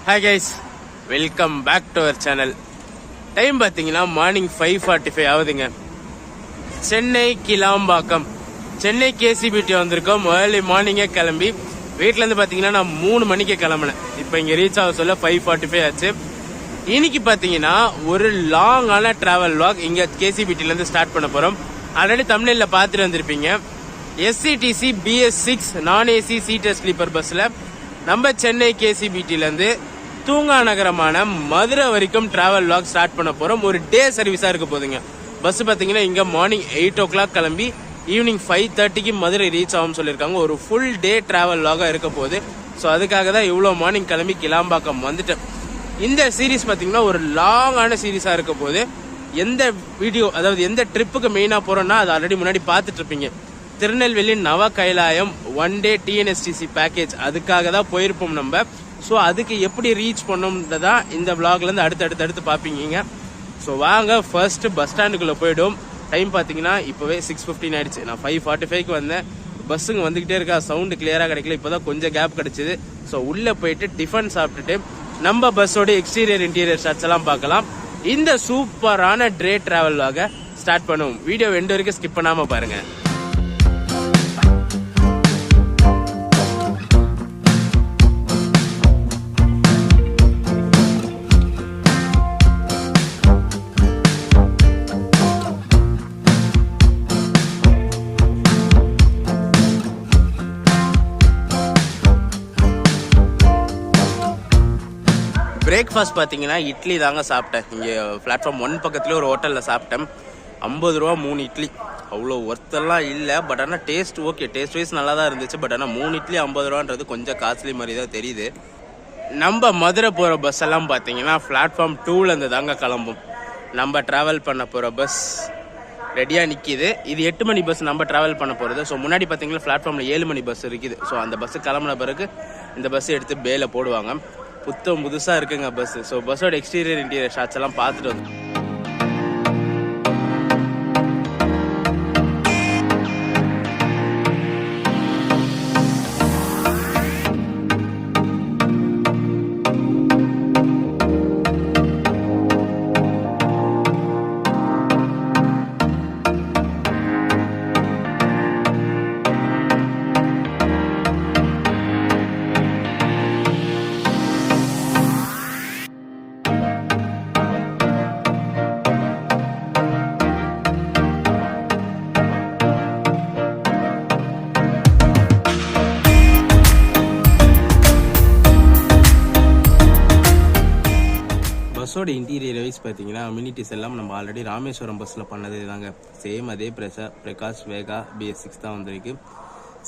Hi guys, welcome back to our channel. Time பார்த்தீங்கன்னா morning 5:45 ஆகுதுங்க. Chennai Kilambakkam Chennai KCBT வந்திருக்கோம். Early மார்னிங்கே கிளம்பி வீட்டிலேருந்து பார்த்தீங்கன்னா நான் 3 மணிக்கு கிளம்புனேன். இப்போ இங்கே ரீச் ஆக சொல்ல 5:45 ஆச்சு. இன்னைக்கு பார்த்தீங்கன்னா ஒரு லாங்கான டிராவல் வாக் இங்கே கேசிபிடிலேருந்து ஸ்டார்ட் பண்ண போகிறோம். ஆல்ரெடி தமிழில் பார்த்துட்டு வந்திருப்பீங்க. SCTC BS6 non AC seater sleeper பஸ்ஸில் நம்ம சென்னை கேசிபிடிலேருந்து தூங்கா நகரமான மதுரை வரைக்கும் டிராவல் லாக் ஸ்டார்ட் பண்ண போகிறோம். ஒரு டே சர்வீஸாக இருக்க போதுங்க. பஸ் பார்த்தீங்கன்னா இங்கே மார்னிங் 8 o'clock கிளம்பி ஈவினிங் 5:30க்கு மதுரை ரீச் ஆகும்னு சொல்லியிருக்காங்க. ஒரு ஃபுல் டே டிராவல் லாகாக இருக்க போகுது. ஸோ அதுக்காக தான் இவ்வளோ மார்னிங் கிளம்பி கிளாம்பாக்கம் வந்துட்டேன். இந்த சீரீஸ் பார்த்தீங்கன்னா ஒரு லாங்கான சீரீஸாக இருக்க போது. எந்த வீடியோ அதாவது எந்த ட்ரிப்புக்கு மெயினாக போகிறோன்னா அது ஆல்ரெடி முன்னாடி பார்த்துட்டு இருப்பீங்க. திருநெல்வேலி நவ கைலாயம் 1 day TNSTC பேக்கேஜ் அதுக்காக தான் போயிருப்போம் நம்ம. ஸோ அதுக்கு எப்படி ரீச் பண்ணோம்ன்றதா இந்த விளாக்லேருந்து அடுத்து பார்ப்பீங்க. ஸோ வாங்க ஃபர்ஸ்ட் பஸ் ஸ்டாண்டுக்குள்ளே போய்டும். டைம் பார்த்தீங்கன்னா இப்போவே 6:15 ஆயிடுச்சு. நான் 5:45க்கு வந்தேன். பஸ்ஸுங்க வந்துக்கிட்டே இருக்கா, சவுண்டு கிளியராக கிடைக்கல. இப்போ தான் கொஞ்சம் கேப் கிடச்சிது. ஸோ உள்ளே போயிட்டு டிஃபன் சாப்பிட்டுட்டு நம்ம பஸ்ஸோட எக்ஸ்டீரியர் இன்டீரியர் ஷாட்ஸ் எல்லாம் பார்க்கலாம். இந்த சூப்பரான டே டிராவல் வாக ஸ்டார்ட் பண்ணுவோம். வீடியோ எண்டு வரைக்கும் ஸ்கிப் பண்ணாமல் பாருங்கள். பிரேக்ஃபாஸ்ட் பார்த்தீங்கன்னா இட்லி தாங்க சாப்பிட்டேன். இங்கே பிளாட்ஃபார்ம் 1 பக்கத்துலேயே ஒரு ஹோட்டலில் சாப்பிட்டேன். 50 ரூபா 3 இட்லி. அவ்வளோ ஒர்த்தெல்லாம் இல்லை. பட் ஆனால் டேஸ்ட் ஓகே, டேஸ்ட் வைஸ் நல்லா தான் இருந்துச்சு. பட் ஆனால் 3 இட்லி 50 ரூபான்றது கொஞ்சம் காஸ்ட்லி மாதிரி தான் தெரியுது. நம்ம மதுரை போகிற பஸ் எல்லாம் பார்த்தீங்கன்னா பிளாட்ஃபார்ம் 2லேருந்து தாங்க கிளம்பும். நம்ம ட்ராவல் பண்ண போகிற பஸ் ரெடியாக நிற்கிது. இது 8 மணி பஸ் நம்ம ட்ராவல் பண்ண போகிறது. ஸோ முன்னாடி பார்த்தீங்கன்னா பிளாட்ஃபார்மில் 7 மணி பஸ் இருக்குது. ஸோ அந்த பஸ்ஸு கிளம்புன பிறகு இந்த பஸ் எடுத்து பேல போடுவாங்க. புதுசாக இருக்குங்க பஸ். ஸோ பஸ்ஸோட எக்ஸ்டீரியர் இன்டீரியர் ஷாட்ஸ் எல்லாம் பார்த்துட்டு வந்து பஸ்ஸோட இன்டீரியர் வைஸ் பார்த்தீங்கன்னா அம்யூனிட்டிஸ் எல்லாம் நம்ம ஆல்ரெடி ராமேஸ்வரம் பஸ்ஸில் பண்ணது தாங்க. சேம் அதே பிரகாஷ் வேகா BS6 தான் வந்திருக்கு.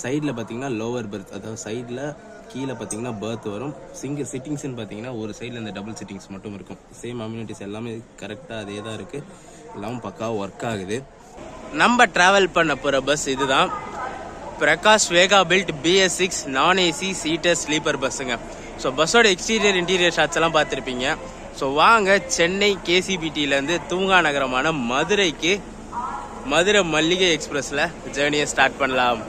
சைடில் பார்த்தீங்கன்னா லோவர் பெர்த், அதாவது சைடில் கீழே பார்த்தீங்கன்னா பெர்த் வரும். சிட்டிங்ஸ்ன்னு பார்த்தீங்கன்னா ஒரு சைடில் இந்த டபுள் சிட்டிங்ஸ் மட்டும் இருக்கும். சேம் அம்யூனிட்டிஸ் எல்லாமே கரெக்டாக அதே தான் இருக்குது. எல்லாமே பக்காவாக ஒர்க் ஆகுது. நம்ம ட்ராவல் பண்ண போகிற பஸ் இதுதான். பிரகாஷ் வேகா build BS6 non AC seater sleeper பஸ்ஸுங்க. ஸோ பஸ்ஸோட எக்ஸ்டீரியர் இன்டீரியர் ஷாட்ஸ் எல்லாம் பார்த்துருப்பீங்க. ஸோ வாங்க சென்னை கேசிபிடியிலேருந்து தூங்கா நகரமான மதுரைக்கு மதுரை மல்லிகை எக்ஸ்பிரஸில் ஜேர்னியை ஸ்டார்ட் பண்ணலாம்.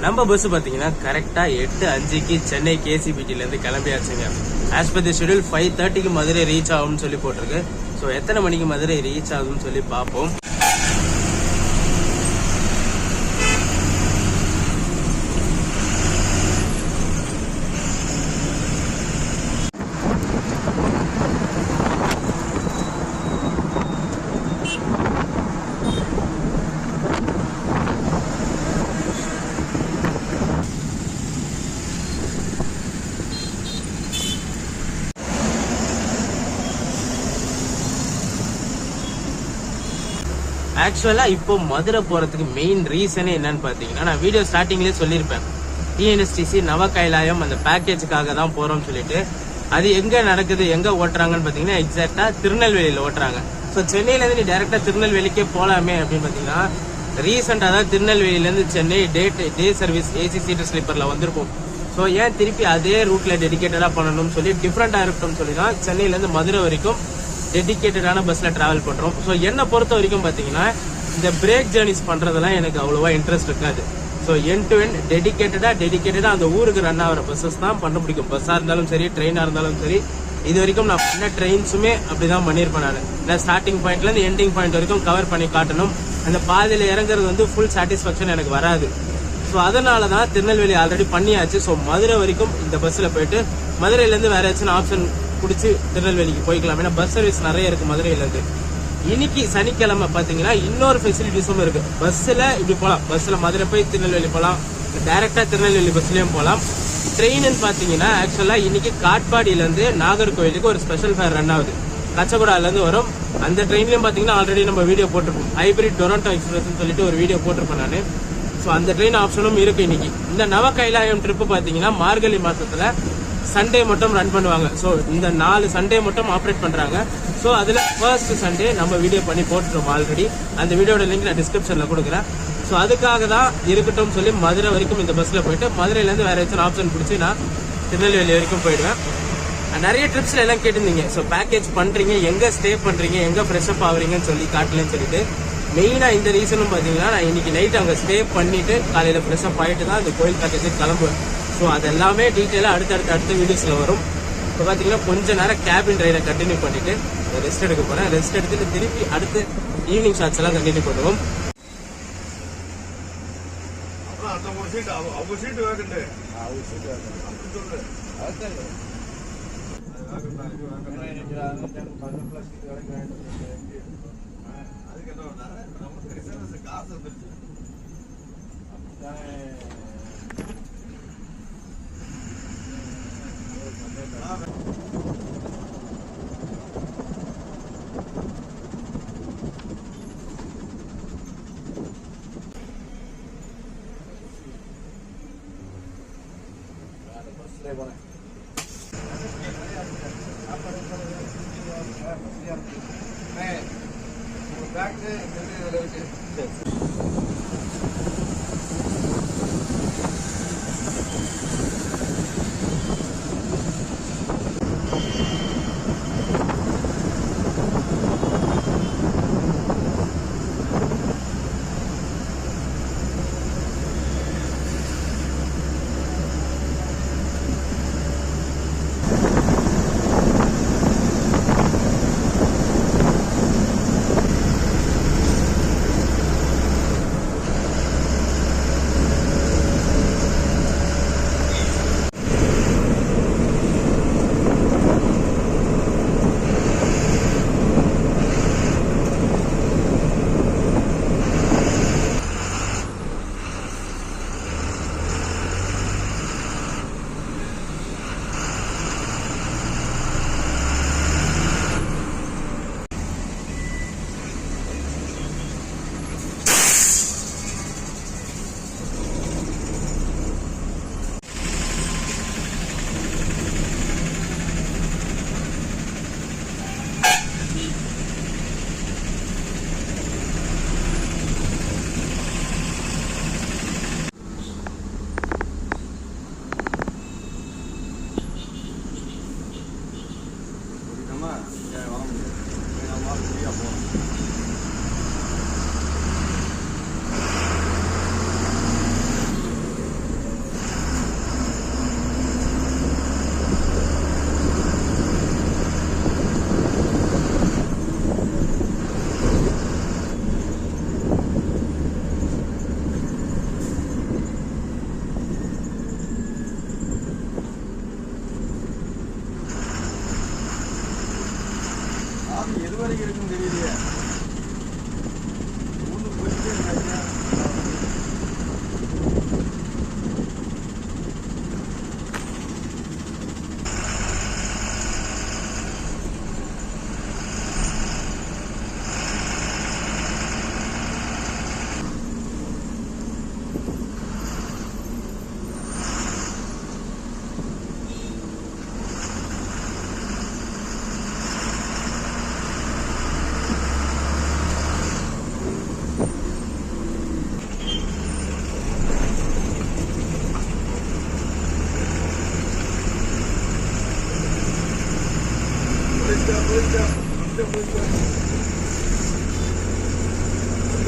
நம்ம பஸ் பார்த்தீங்கன்னா கரெக்டாக 8:05க்கு சென்னை கேசிபிடியிலேருந்து கிளம்பியாச்சுங்க. ஆஸ் பர் தி ஷெடியூல் 5:30க்கு மதுரை ரீச் ஆகும்னு சொல்லி போட்டிருக்கு. ஸோ எத்தனை மணிக்கு மதுரை ரீச் ஆகும்னு சொல்லி பார்ப்போம். ஆக்சுவலாக இப்போ மதுரை போகிறதுக்கு மெயின் ரீசனே என்னன்னு பார்த்தீங்கன்னா, நான் வீடியோ ஸ்டார்டிங்லேயே சொல்லியிருப்பேன், டிஎன்எஸ்டிசி நவ கைலாயம் அந்த பேக்கேஜுக்காக தான் போகிறோம்னு சொல்லிட்டு. அது எங்கே நடக்குது, எங்கே ஓட்டுறாங்கன்னு பார்த்தீங்கன்னா எக்ஸாக்டாக திருநெல்வேலியில் ஓட்டுறாங்க. ஸோ சென்னையிலேருந்து நீ டேரெக்டாக திருநெல்வேலிக்கே போகலாமே அப்படின்னு பார்த்தீங்கன்னா, ரீசெண்டாக தான் திருநெல்வேலியிலேருந்து Chennai day service AC seater ஸ்லீப்பரில் வந்திருக்கும். ஸோ ஏன் திருப்பி அதே ரூட்டில் டெடிக்கேட்டடாக பண்ணணும்னு சொல்லி டிஃப்ரெண்ட்டாக இருக்கட்டும்னு சொல்லி தான் சென்னையிலேருந்து மதுரை வரைக்கும் டெடிக்கேட்டடான பஸ்ஸில் ட்ராவல் பண்ணுறோம். ஸோ என்னை பொறுத்த வரைக்கும் பார்த்தீங்கன்னா, இந்த பிரேக் ஜேர்னிஸ் பண்ணுறதெல்லாம் எனக்கு அவ்வளோவா இன்ட்ரெஸ்ட் இருக்காது. ஸோ என் டு என் டெடிக்கேட்டடாக அந்த ஊருக்கு ரன் ஆகிற பஸ்ஸஸ் தான் பண்ண பிடிக்கும். பஸ்ஸாக இருந்தாலும் சரி, ட்ரெயினாக இருந்தாலும் சரி. இது வரைக்கும் நான் பண்ண ட்ரெயின்ஸுமே அப்படி தான் பண்ணியிருப்பேன். நான் ஸ்டார்டிங் பாயிண்ட்லேருந்து எண்டிங் பாயிண்ட் வரைக்கும் கவர் பண்ணி காட்டணும். அந்த பாதையில் இறங்குறது வந்து ஃபுல் சாட்டிஸ்ஃபேக்ஷன் எனக்கு வராது. ஸோ அதனால தான் திருநெல்வேலி ஆல்ரெடி பண்ணியாச்சு. ஸோ மதுரை வரைக்கும் இந்த பஸ்ஸில் போயிட்டு மதுரையிலேருந்து வேற ஏதாச்சும் ஆப்ஷன் பிடிச்சி திருநெல்வேலிக்கு போய்க்கலாம். ஏன்னா பஸ் சர்வீஸ் நிறைய இருக்குது மதுரையிலேருந்து. இன்னைக்கு சனிக்கிழமை பார்த்தீங்கன்னா இன்னொரு ஃபெசிலிட்டிஸும் இருக்குது. பஸ்ஸில் இப்படி போகலாம், பஸ்ஸில் மதுரை போய் திருநெல்வேலி போகலாம், டைரெக்டாக திருநெல்வேலி பஸ்லேயும் போகலாம். ட்ரெயின்னு பார்த்தீங்கன்னா ஆக்சுவலாக இன்னைக்கு காட்பாடியிலேருந்து நாகர்கோவிலுக்கு ஒரு ஸ்பெஷல் ஃபேர் ரன் ஆகுது. கச்சகுடாலேருந்து வரும். அந்த ட்ரெயின்லையும் பார்த்தீங்கன்னா ஆல்ரெடி நம்ம வீடியோ போட்டிருப்போம், ஹைபிரிட் டொரண்டோ எக்ஸ்பிரஸ்ன்னு சொல்லிட்டு ஒரு வீடியோ போட்டிருப்பேன் நான். ஸோ அந்த ட்ரெயின் ஆப்ஷனும் இருக்குது இன்னைக்கு. இந்த நவ கைலாயம் ட்ரிப்பு பார்த்தீங்கன்னா மார்கழி மாதத்தில் சண்டே மட்டும் ரன் பண்ணுவாங்க. ஸோ இந்த 4 சண்டே மட்டும் ஆப்ரேட் பண்ணுறாங்க. ஸோ அதில் ஃபர்ஸ்ட் சண்டே நம்ம வீடியோ பண்ணி போட்டுருவோம் ஆல்ரெடி. அந்த வீடியோட லிங்க் நான் டிஸ்கிரிப்ஷனில் கொடுக்குறேன். ஸோ அதுக்காக தான் இருக்கட்டும் சொல்லி மதுரை வரைக்கும் இந்த பஸ்ஸில் போயிட்டு மதுரையிலேருந்து வேறு ஏதாச்சும் ஆப்ஷன் பிடிச்சி நான் திருநெல்வேலி வரைக்கும் போயிடுவேன். நிறைய ட்ரிப்ஸில் எல்லாம் கேட்டிருந்தீங்க, ஸோ பேக்கேஜ் பண்ணுறீங்க, எங்கே ஸ்டே பண்ணுறீங்க, எங்கே ஃப்ரெஷ்அப் ஆகுறீங்கன்னு சொல்லி காட்டலன்னு சொல்லிட்டு. மெயினாக இந்த ரீசனும் பார்த்தீங்கன்னா, நான் இன்னைக்கு நைட் அங்கே ஸ்டே பண்ணிவிட்டு காலையில் ஃப்ரெஷ்அப் ஆகிட்டு தான் இந்த கோயில் பேக்கேஜுக்கு கிளம்புவேன். ஸோ அது எல்லாமே டீட்டெயிலாக அடுத்த வீடியோஸில் வரும். இப்போ பார்த்தீங்கன்னா கொஞ்ச நேரம் கேபின் ரைடை கண்டினியூ பண்ணிவிட்டு ரெஸ்ட் எடுக்க போகிறேன். ரெஸ்ட் எடுத்துட்டு திருப்பி அடுத்து ஈவினிங் ஷாட்ஸ் எல்லாம் கண்டினியூ பண்ணுவோம்.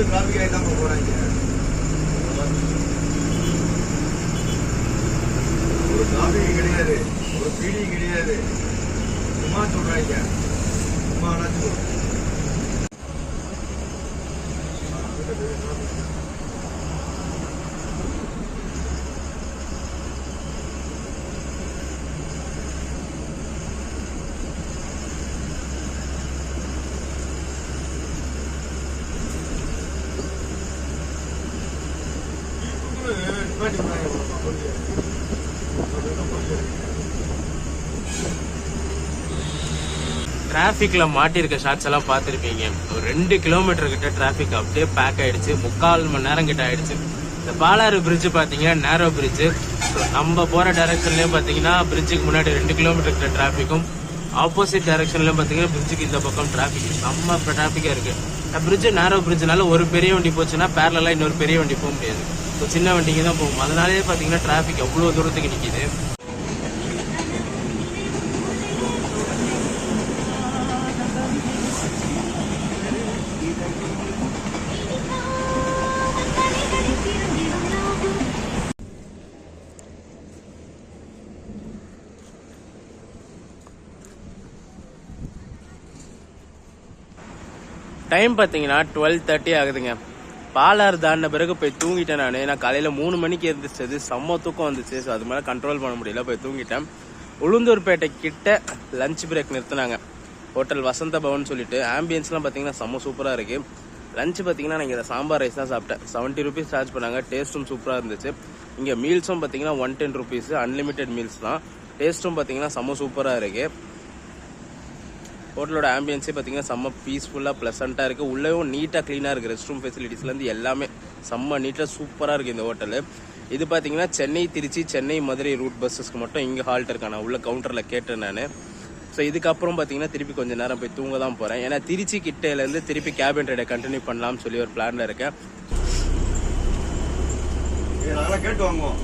டிராபிக் ஆகிதான் போறாங்க. ஒரு டிராபிக் கிடையாது, ஒரு பீடி கிடையாது, சும்மா சொல்றாங்க. சும்மா டிராஃபிக்ல மாட்டிருக்க ஷார்ட்ஸ் எல்லாம் பார்த்துருப்பீங்க. ஒரு 2 கிலோமீட்டர் கிட்ட டிராஃபிக் அப்படியே பேக் ஆயிடுச்சு. 3/4 மணி நேரம் கிட்ட ஆயிடுச்சு. இந்த பாலாறு பிரிட்ஜ் பாத்தீங்கன்னா நேரோ பிரிட்ஜ். நம்ம போற டைரக்ஷன்லயும் பாத்தீங்கன்னா பிரிட்ஜுக்கு முன்னாடி 2 கிலோமீட்டர் கிட்ட டிராஃபிக்கும், ஆப்போசிட் டைரக்ஷன்லயும் பாத்தீங்கன்னா பிரிட்ஜுக்கு இந்த பக்கம் டிராஃபிக் செம்ம டிராஃபிக்கா இருக்கு. பிரிட்ஜ் நேரோ பிரிட்ஜ்னால ஒரு பெரிய வண்டி போச்சுன்னா பேரலா இன்னொரு பெரிய வண்டி போக முடியாது. சின்ன வண்டிங்க தான் போகும். அதனாலேயே பாத்தீங்கன்னா டிராஃபிக் அவ்வளவு தூரத்துக்கு நிக்குது. டைம் பார்த்தீங்கன்னா 12:30 ஆகுதுங்க. பாலாறு தாண்டின பிறகு போய் தூங்கிட்டேன் நான் காலையில் 3 மணிக்கு இருந்துச்சு. செம்ம தூக்கம் வந்துச்சு. ஸோ அது மேலே கண்ட்ரோல் பண்ண முடியல, போய் தூங்கிட்டேன். உளுந்தூர்பேட்டை கிட்ட lunch break நிறுத்தினாங்க. Hotel Vasantha Bhavan சொல்லிட்டு. ஆம்பியன்ஸ்லாம் பார்த்தீங்கன்னா செம்ம சூப்பராக இருக்கு. லஞ்ச் பார்த்தீங்கன்னா நான் இங்கே சாம்பார் ரைஸ் தான் சாப்பிட்டேன். 70 rupees சார்ஜ் பண்ணாங்க. டேஸ்ட்டும் சூப்பராக இருந்துச்சு. இங்கே மீல்ஸும் பார்த்தீங்கன்னா 110 rupees, அன்லிமிட்டெட் மீல்ஸ் தான். டேஸ்ட்டும் பார்த்தீங்கன்னா செம்ம சூப்பராக இருக்கு. ஹோட்டலோட ஆம்பியன்ஸே பார்த்தீங்கன்னா செம்ம பீஸ்ஃபுல்லாக ப்ளசண்ட்டாக இருக்குது. உள்ளேயும் நீட்டாக க்ளீனாக இருக்குது. ரெஸ்ட் ரூம் ஃபெசிலிட்டிஸ்லேருந்து எல்லாமே செம்ம நீட்டாக சூப்பராக இருக்குது இந்த ஹோட்டலு. இது பார்த்தீங்கன்னா சென்னை திருச்சி, சென்னை மதுரை ரூட் பஸ்ஸஸ்க்கு மட்டும் இங்கே ஹால்ட் இருக்கான். நான் உள்ள கவுண்டரில் கேட்டேன் நான். ஸோ இதுக்கப்புறம் பார்த்தீங்கன்னா திருப்பி கொஞ்சம் நேரம் போய் தூங்க தான் போகிறேன். ஏன்னா திருச்சி கிட்டேலேருந்து திருப்பி கேபின் ரைடை கண்டினியூ பண்ணலாம்னு சொல்லி ஒரு பிளானில் இருக்கேன். கேட்டு வாங்குவோம்.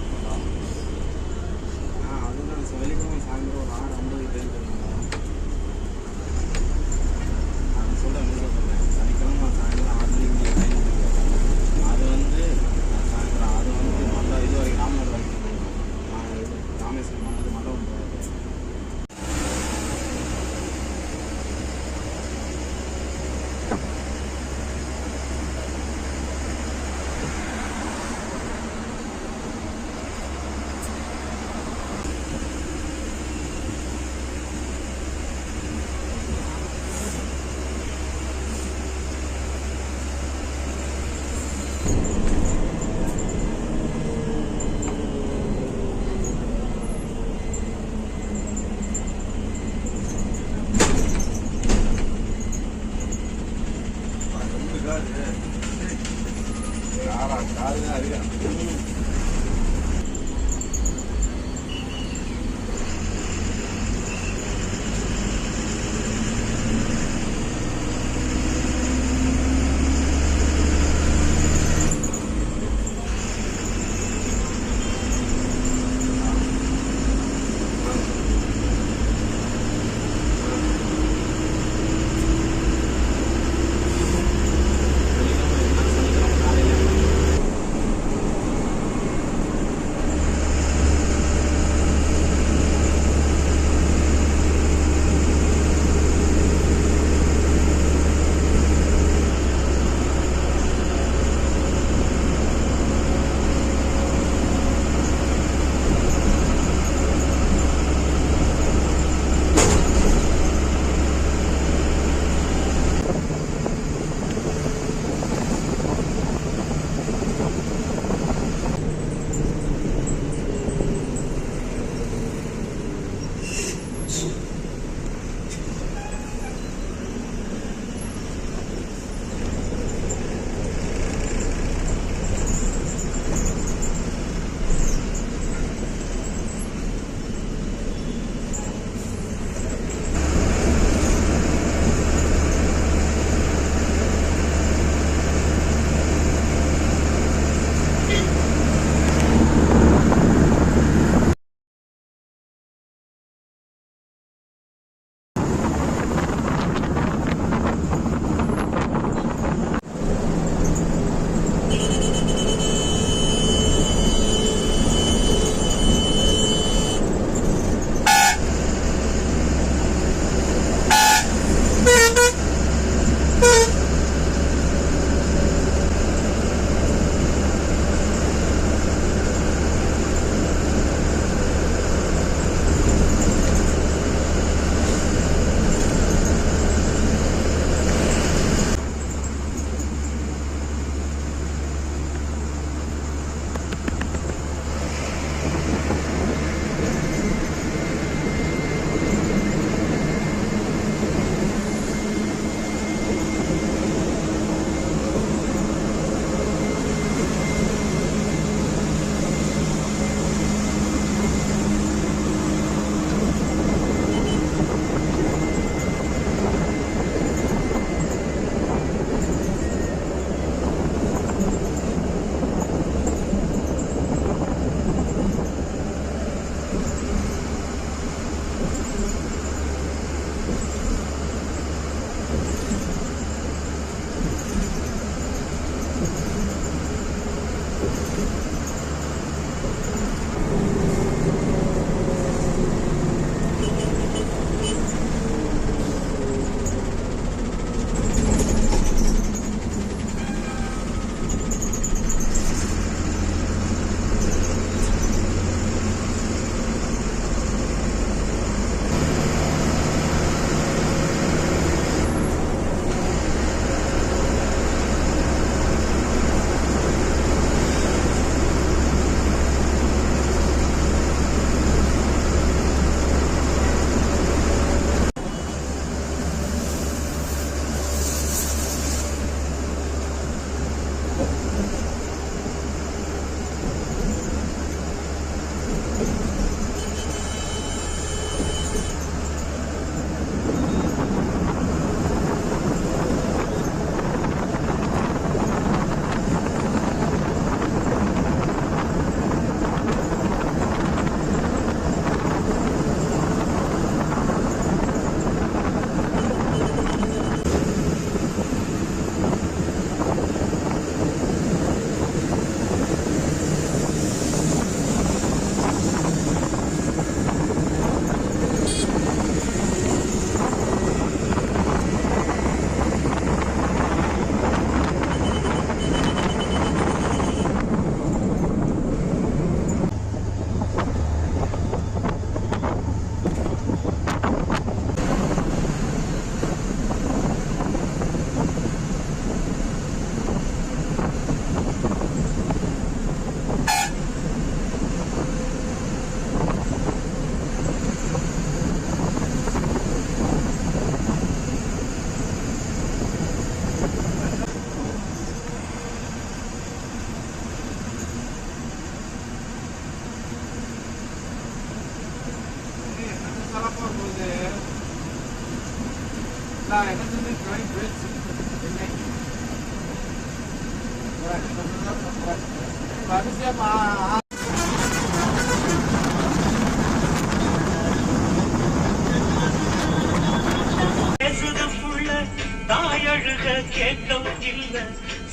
தாயழுக கேட்கவும் இல்ல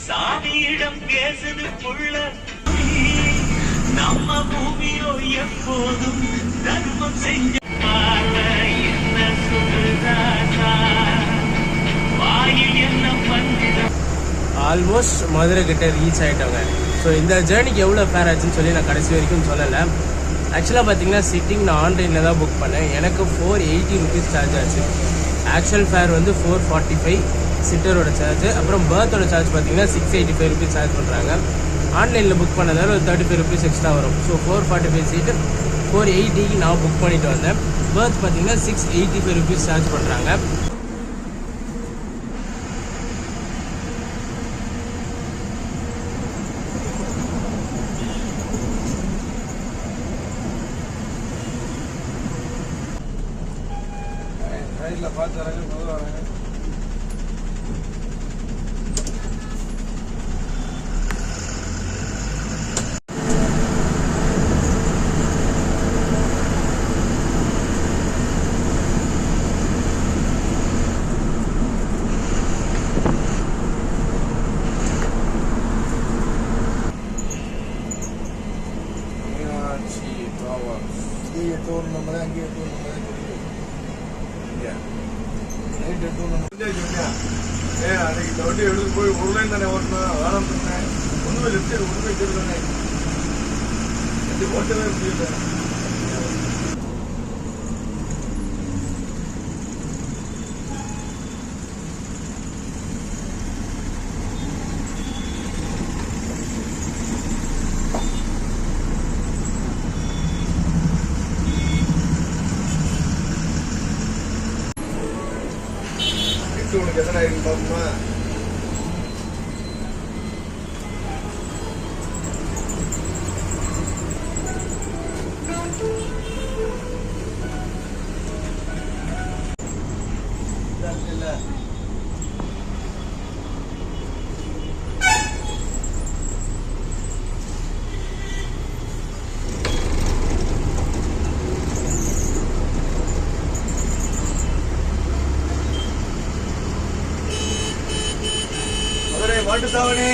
சாமியிடம் பேசுது புள்ள நம்ம பூமியோ எப்போதும் தர்மம் செஞ்ச என்ன சொல்லுதா வாயில் என்ன பண்ணுற ஆல்மோஸ்ட் மதுரை கிட்ட ரீச் ஆகிட்டோங்க. ஸோ இந்த ஜேர்னிக்கு எவ்வளோ ஃபேர் ஆச்சுன்னு சொல்லி நான் கடைசி வரைக்கும் சொல்லலை. ஆக்சுவலாக பார்த்தீங்கன்னா சிட்டிங் நான் ஆன்லைனில் தான் புக் பண்ணேன். எனக்கு 480 ருபீஸ் சார்ஜ் ஆச்சு. ஆக்சுவல் ஃபேர் வந்து 445 சிட்டரோட சார்ஜ். அப்புறம் பர்த்தோட சார்ஜ் பார்த்தீங்கன்னா 685 ருபீஸ் சார்ஜ் பண்ணுறாங்க. ஆன்லைனில் புக் பண்ணதால ஒரு 35 ருபீஸ் எக்ஸ்ட்ரா வரும். ஸோ 445 சீட்டு 480க்கு நான் புக் பண்ணிட்டு வந்தேன். பர்த் பார்த்தீங்கன்னா 685 ருபீஸ் சார்ஜ் பண்ணுறாங்க. ரைட்ல பார்த்து வராங்க, முதல்ல வராங்க. இங்கே டூர் நம்பர் அங்கேயே டூர் நம்பர் அன்னைக்கு இந்த வண்டி எடுத்து போய் உருளையும் தானே ஓட்டணும், வேணாம் சொன்னேன். ஒன்றுமே லெஃப்ட் ஒன்றுமே தெரியுதானே, வண்டி ஓட்டவே முடியல. உனக்கு எத்தனை ஆயிருக்கு பாப்போமா? மாட்டுத்தாவணி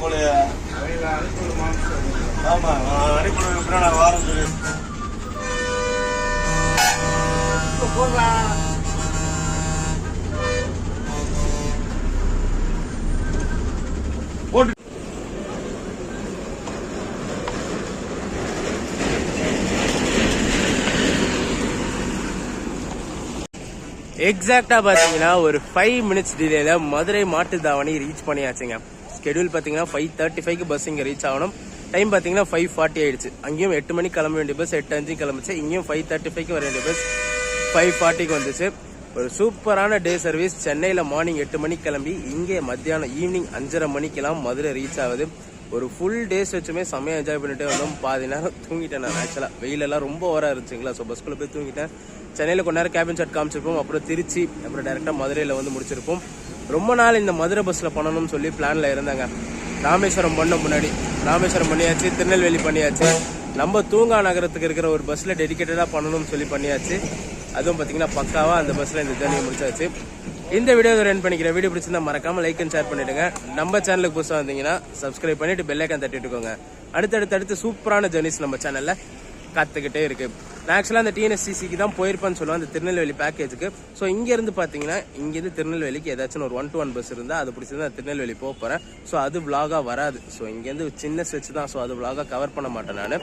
போலயே. ஆமா அனுப்பி நான் வாரம் சொல்லி போட்டு எக்ஸாக்டா பாத்தீங்கன்னா ஒரு 5 மினிட்ஸ் டிலேல மதுரை மாட்டுத்தாவணி ரீச் பண்ணியாச்சுங்க. ஸ்கெடியூல் பாத்தீங்கன்னா 5:35க்கு பஸ் இங்க ரீச் ஆகணும். டைம் பாத்தீங்கன்னா 5:40 ஆயிடுச்சு. அங்கேயும் 8 மணிக்கு கிளம்ப வேண்டிய பஸ் 8:05 கிளம்பிச்சு. இங்கேயும் 5:35க்கு வர வேண்டிய பஸ் 5:40க்கு வந்துச்சு. ஒரு சூப்பரான டே சர்வீஸ். சென்னையில மார்னிங் 8 மணிக்கு கிளம்பி இங்கே மத்தியானம் ஈவினிங் 5:30 மணிக்கெல்லாம் மதுரை ரீச் ஆகுது. ஒரு ஃபுல் டேஸ் வச்சுமே செம்மையா என்ஜாய் பண்ணிட்டே வந்தோம். பாதி நேரம் தூங்கிட்டேன் நான். ஆக்சுவலா வெயிலெல்லாம் ரொம்ப ஓவரா இருந்துச்சுங்களா. ஸோ பஸ்குள்ள போய் தூங்கிட்டேன். சென்னையில் கொஞ்ச நேரம் கேபின் ஷாட் காமிச்சிருப்போம். அப்புறம் திருச்சி, அப்புறம் டேரெக்டாக மதுரையில் வந்து முடிச்சிருப்போம். ரொம்ப நாள் இந்த மதுரை பஸ்ஸில் பண்ணணும்னு சொல்லி பிளானில் இருந்தாங்க. ராமேஸ்வரம் பண்ண முன்னாடி ராமேஸ்வரம் பண்ணியாச்சு, திருநெல்வேலி பண்ணியாச்சு. நம்ம தூங்கா நகரத்துக்கு இருக்கிற ஒரு பஸ்ஸில் டெடிக்கேட்டடாக பண்ணணும்னு சொல்லி பண்ணியாச்சு. அதுவும் பார்த்தீங்கன்னா பக்காவாக அந்த பஸ்ஸில் இந்த ஜேர்னியை முடிச்சாச்சு. இந்த வீடியோ ரன் பண்ணிக்கிறேன். வீடியோ பிடிச்சிருந்தா மறக்காம லைக் அண்ட் ஷேர் பண்ணிடுங்க. நம்ம சேனலுக்கு புதுசாக வந்தீங்கன்னா சப்ஸ்கிரைப் பண்ணிட்டு பெல் ஐக்கான் தட்டிட்டுக்கோங்க. அடுத்தடுத்து சூப்பரான ஜெர்னிஸ் நம்ம சேனல்ல காத்துக்கிட்டே இருக்கு. நான் ஆக்சுவலாக அந்த டிஎன்எஸ்சிசிக்கு தான் போயிருப்பேன்னு சொல்லுவேன், அந்த திருநெல்வேலி பேக்கேஜுக்கு. ஸோ இங்கேருந்து பார்த்தீங்கன்னா இங்கேருந்து திருநெல்வேலிக்கு ஏதாச்சும் ஒரு 1-to-1 பஸ் இருந்தால் அது பிடிச்சிருந்தா திருநெல்வேலி போக போகிறேன். ஸோ அது விளாகாக வராது. ஸோ இங்கேருந்து சின்ன ஸ்ட்ரெச் தான். ஸோ அது விளாகாக கவர் பண்ண மாட்டேன் நான்.